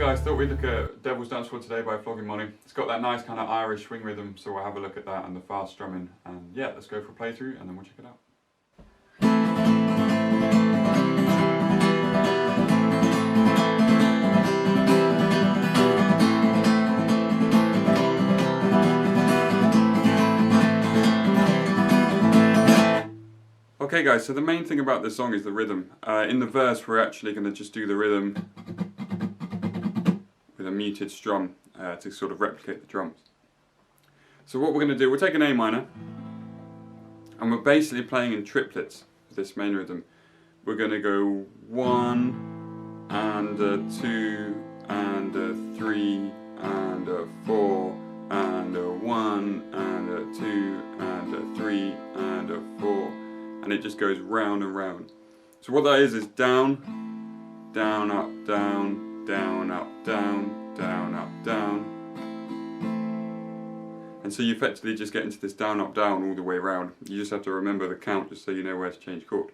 guys, thought we'd look at Devil's Dance for today by Flogging Molly. It's got that nice kind of Irish swing rhythm, so we'll have a look at that and the fast strumming. And yeah, let's go for a playthrough and then we'll check it out. Okay guys, so the main thing about this song is the rhythm. In the verse we're actually going to just do the rhythm with a muted strum to sort of replicate the drums. So what we're going to do, we'll take an A minor and we're basically playing in triplets for this main rhythm. We're going to go 1 and a 2 and a 3 and a 4 and a 1 and a 2 and a 3 and a 4. And it just goes round and round. So what that is down, down, up, down, down, up, down, down, up, down. And so you effectively just get into this down, up, down all the way around. You just have to remember the count just so you know where to change chord.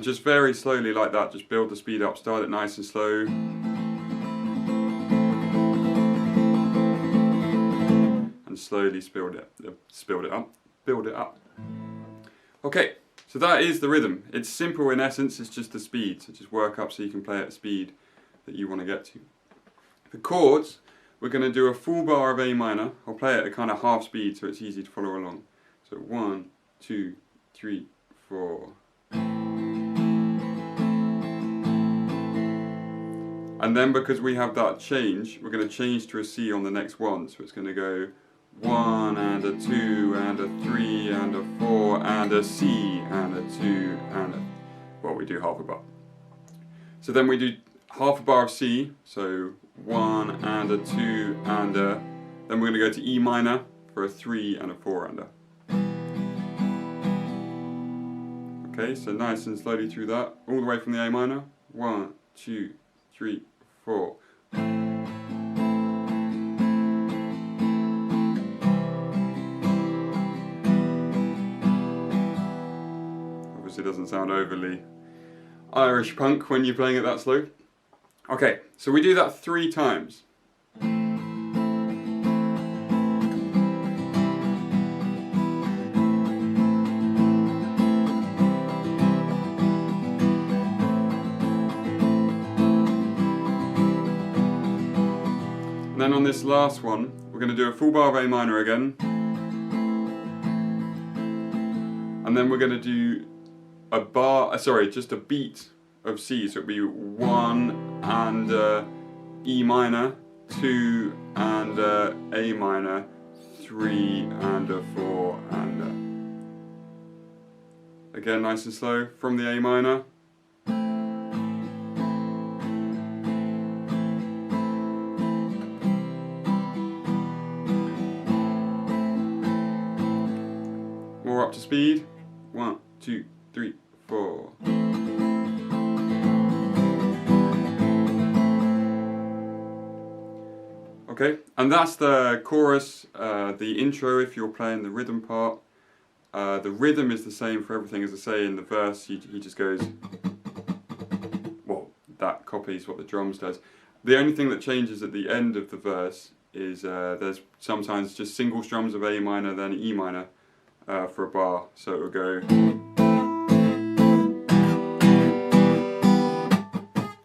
Just very slowly like that, just build the speed up, start it nice and slow. And slowly build it up. Okay, so that is the rhythm. It's simple in essence, it's just the speed. So just work up so you can play at the speed that you want to get to. The chords, we're going to do a full bar of A minor. I'll play it at kind of half speed so it's easy to follow along. So 1, 2, 3, 4. And then because we have that change, we're going to change to a C on the next one. So it's going to go 1 and a 2 and a 3 and a 4 and a C and a 2 and a... Well, we do half a bar. So then we do half a bar of C. So 1 and a 2 and a... Then we're going to go to E minor for a 3 and a 4 and a... Okay, so nice and slowly through that. All the way from the A minor. 1, 2, 3, 4. Obviously doesn't sound overly Irish punk when you're playing it that slow. Okay, so we do that 3 times. Then on this last one, we're going to do a full bar of A minor again. And then we're going to do a bar, just a beat of C. So it'll be 1 and E minor, 2 and A minor, 3 and a 4 and again nice and slow from the A minor. More up to speed. 1, 2, 3, 4. Okay, and that's the chorus, the intro if you're playing the rhythm part. The rhythm is the same for everything, as I say in the verse. He just goes, well, that copies what the drums does. The only thing that changes at the end of the verse is there's sometimes just single strums of A minor, then E minor. For a bar, so it will go, and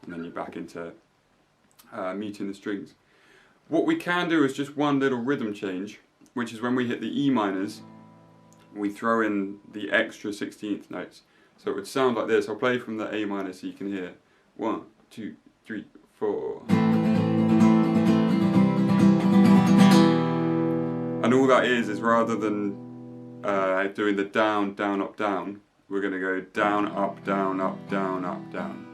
then you're back into muting the strings. What we can do is just one little rhythm change, which is when we hit the E minors, we throw in the extra 16th notes. So it would sound like this. I'll play from the A minor so you can hear 1, 2, 3, 4. And all that is rather than doing the down, down, up, down, we're going to go down, up, down, up, down, up, down.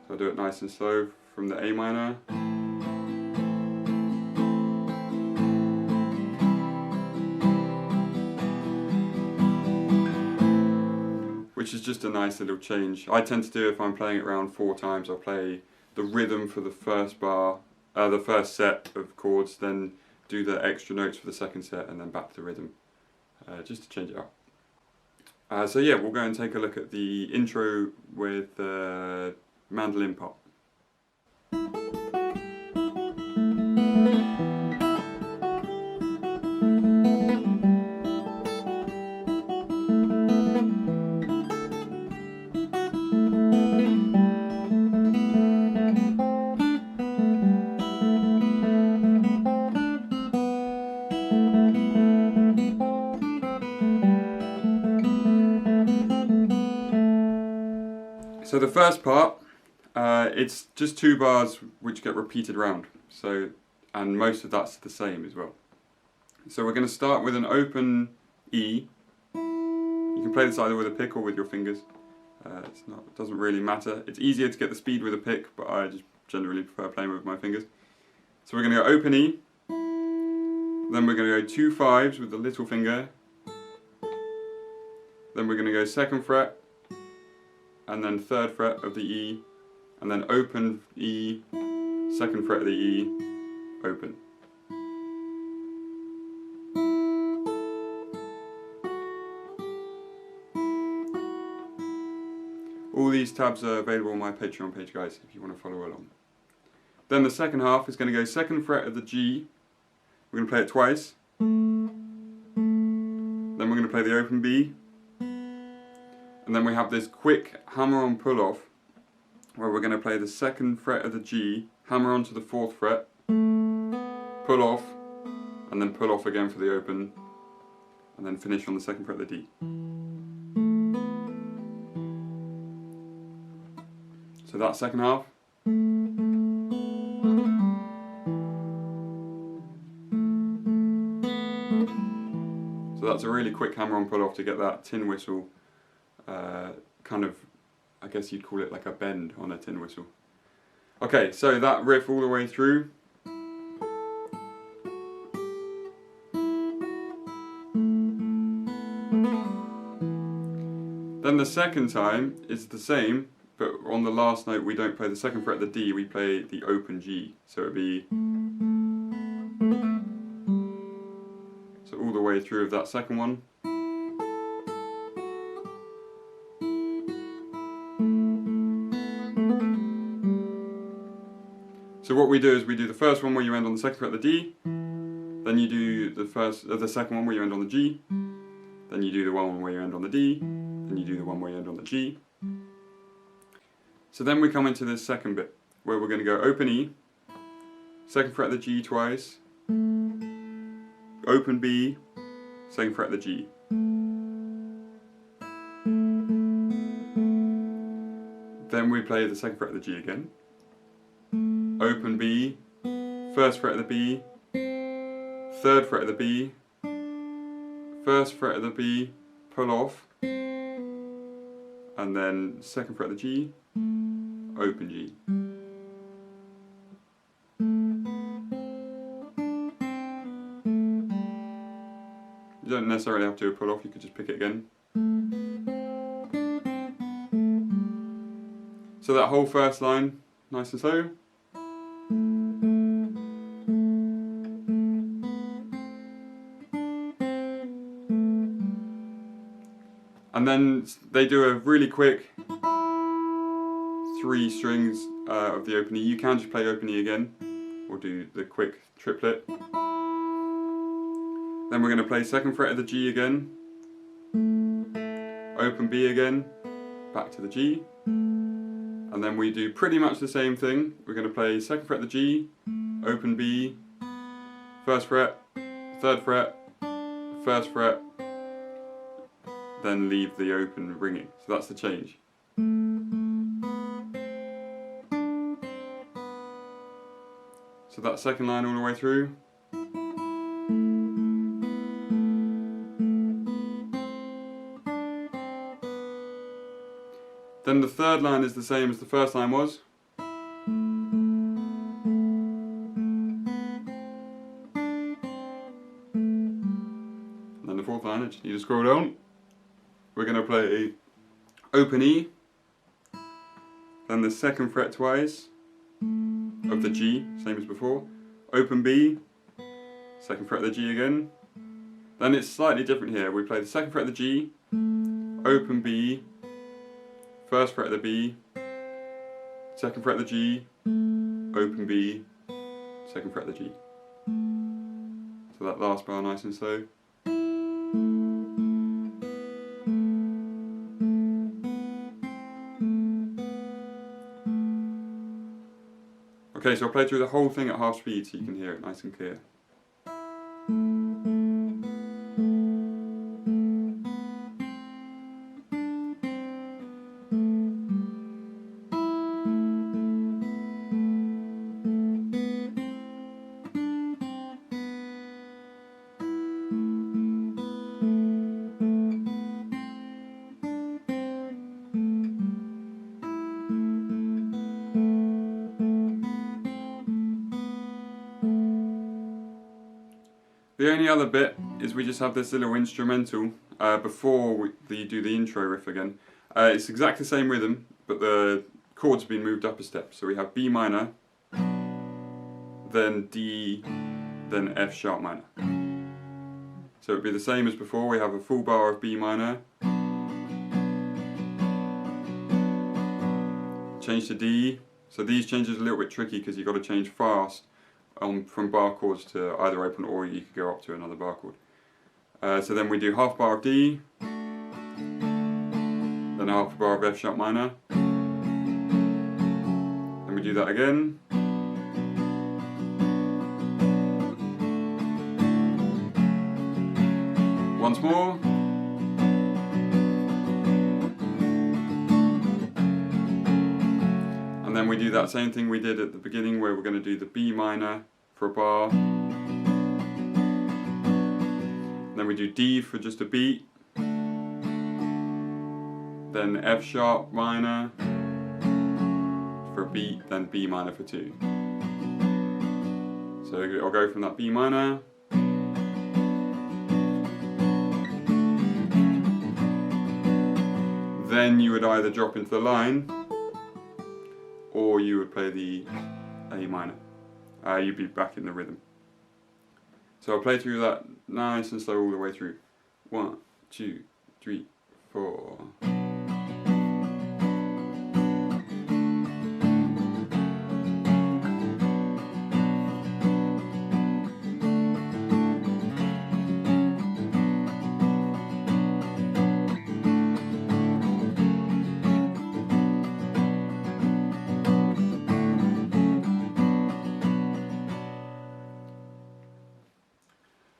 So I'll do it nice and slow from the A minor. Which is just a nice little change. I tend to do, if I'm playing it around 4 times, I'll play the rhythm for the first bar, the first set of chords, then do the extra notes for the second set and then back to the rhythm, just to change it up. So yeah, we'll go and take a look at the intro with the mandolin part. So the first part, it's just 2 bars which get repeated round. So, and most of that's the same as well. So we're going to start with an open E. You can play this either with a pick or with your fingers. It doesn't really matter. It's easier to get the speed with a pick, but I just generally prefer playing with my fingers. So we're going to go open E. Then we're going to go 2 5s with the little finger. Then we're going to go 2nd fret. And then 3rd fret of the E, and then open E, 2nd fret of the E, open. All these tabs are available on my Patreon page, guys, if you want to follow along. Then the second half is going to go 2nd fret of the G. We're going to play it twice. Then we're going to play the open B. And then we have this quick hammer-on pull-off, where we're going to play the 2nd fret of the G, hammer on to the 4th fret, pull off, and then pull off again for the open, and then finish on the 2nd fret of the D. So that's second half. So that's a really quick hammer-on pull-off to get that tin whistle. Kind of, I guess you'd call it like a bend on a tin whistle. Okay, so that riff all the way through. Then the second time is the same, but on the last note we don't play the 2nd fret of the D, we play the open G. So it'd be, so all the way through of that second one. So what we do is we do the first one where you end on the 2nd fret of the D, then you do the second one where you end on the G, then you do the one where you end on the D, then you do the one where you end on the G. So then we come into this second bit where we're going to go open E, 2nd fret of the G twice, open B, 2nd fret of the G. Then we play the 2nd fret of the G again. Open B, 1st fret of the B, 3rd fret of the B, 1st fret of the B, pull off, and then 2nd fret of the G, open G. You don't necessarily have to pull off, you could just pick it again. So that whole first line, nice and slow. And then they do a really quick 3 strings of the open E. You can just play open E again, or do the quick triplet. Then we're going to play 2nd fret of the G again, open B again, back to the G, and then we do pretty much the same thing. We're going to play 2nd fret of the G, open B, 1st fret, 3rd fret, 1st fret, then leave the open ringing. So that's the change. So that second line all the way through. Then the third line is the same as the first line was. And then the fourth line, I just need to scroll down. We're going to play open E, then the 2nd fret twice of the G, same as before, open B, second fret of the G again. Then it's slightly different here. We play the second fret of the G, open B, first fret of the B, second fret of the G, open B, second fret of the G. So that last bar nice and slow. Okay, so I'll play through the whole thing at half speed so you can hear it nice and clear. The only other bit is we just have this little instrumental before you do the intro riff again. It's exactly the same rhythm, but the chords have been moved up a step. So we have B minor, then D, then F sharp minor. So it would be the same as before. We have a full bar of B minor, change to D. So these changes are a little bit tricky because you've got to change fast from bar chords to either open, or you could go up to another bar chord. So then we do half bar of D, then half a bar of F sharp minor, then we do that again, once more, and then we do that same thing we did at the beginning where we're going to do the B minor for a bar, then we do D for just a beat, then F sharp minor for a beat, then B minor for 2. So I'll go from that B minor, then you would either drop into the line or you would play the A minor. You'd be back in the rhythm. So I'll play through that nice and slow all the way through. 1, 2, 3, 4.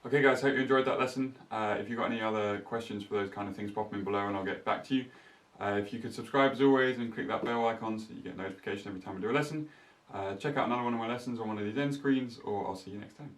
Okay guys, hope you enjoyed that lesson. If you've got any other questions for those kind of things, pop them in below and I'll get back to you. If you could subscribe as always and click that bell icon so you get notification every time I do a lesson. Check out another one of my lessons on one of these end screens, or I'll see you next time.